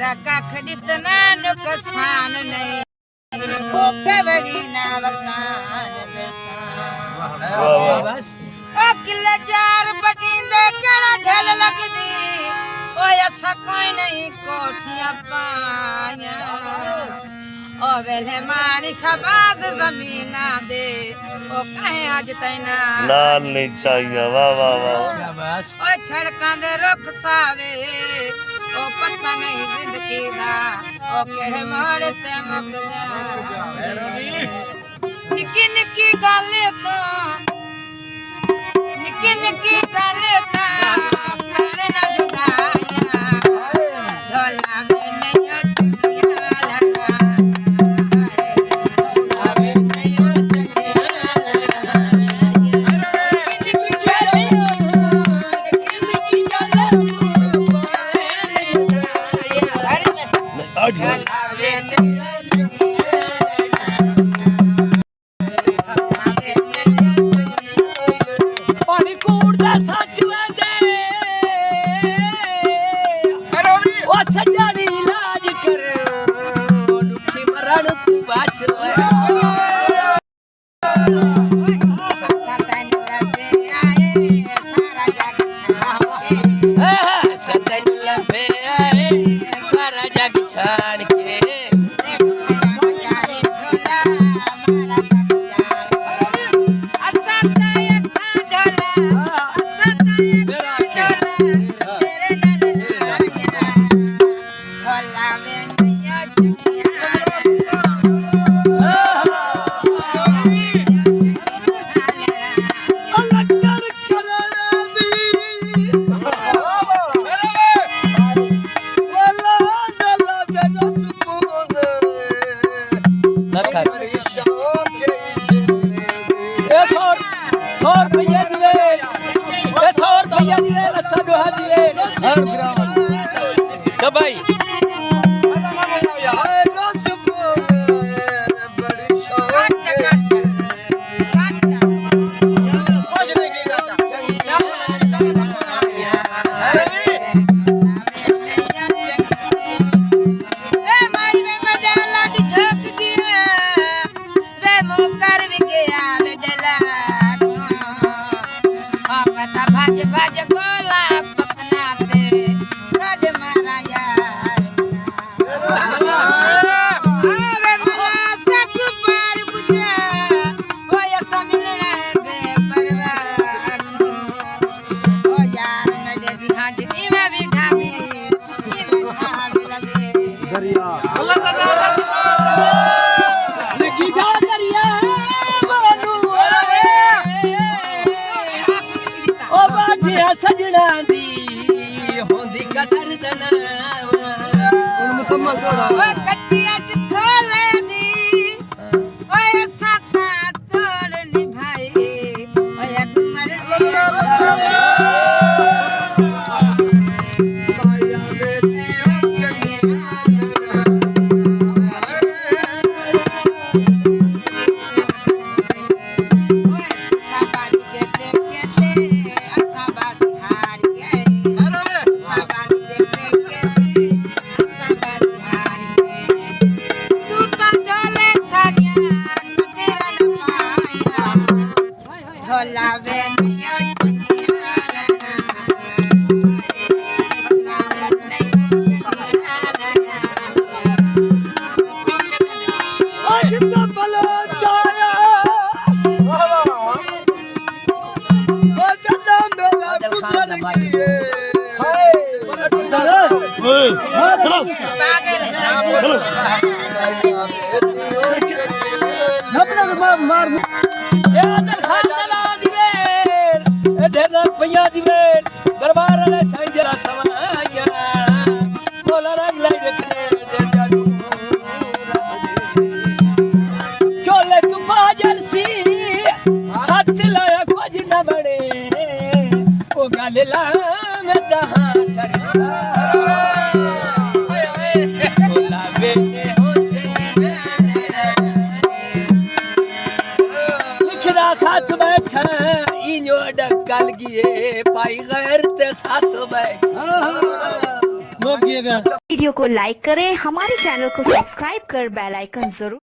तेरा कख इतना नुकसान नहीं ओ कवड़ी ना वतान दसा बस ओ किले चार बटिंदे केड़ा ढल लगदी ओ ऐसा कोई नहीं कोठियां पाया ओ वेले मानी शबाज जमीना दे ओ कहे आज तैना नाल नहीं चाहिए वाह वाह वाह शाबाश ओ छड़कां दे रुख सावे ओ पता नहीं जिंदगी दा ओ केड़े मोड़ ते मुक जा निकी निकी गल तो निकी निकी गल तो पड़े ना जुदाइया ढोला में नहीं चुकिया लगा ढोला में नहीं चुकिया लगा निकी गल पानी कूड़ दा सच वंदे ओ सजानी इलाज कर दुखी मरण तू बच सतन लगे आए सारा जग छाके सतन लबे आए सारा जग छान के भाई भाज भाज गोला पतना ते सड मारा यार मना आवे मना सक पार बुझा ओ ऐसा मिलना बेपरवाह ओ यार मेरे दिहां जी में बिठा दी में ठावे लगे दरिया लगी जा दरिया सजना दी होंदी कदर दना मुकम्मल ओ कच्चिया च खोले दी ओ साता तोड़ निभाई ओ अकमर माया बेटी चंगी मार ए आदर खान दला दिवे ए ढेर पिया दिवे दरबार रे संजरा समाया बोला रंग लाई रखने दे जादू चोले तू बाजर सी हाथ लाया कुछ न बने ओ गाले ला मैं तहां तरसा बोला बेटे हो चले लिखरा साथ बैठा इन्यो डकल गिए पाई गैर ते साथ बैठा वीडियो को लाइक करें, हमारे चैनल को सब्सक्राइब कर बेल आइकन जरूर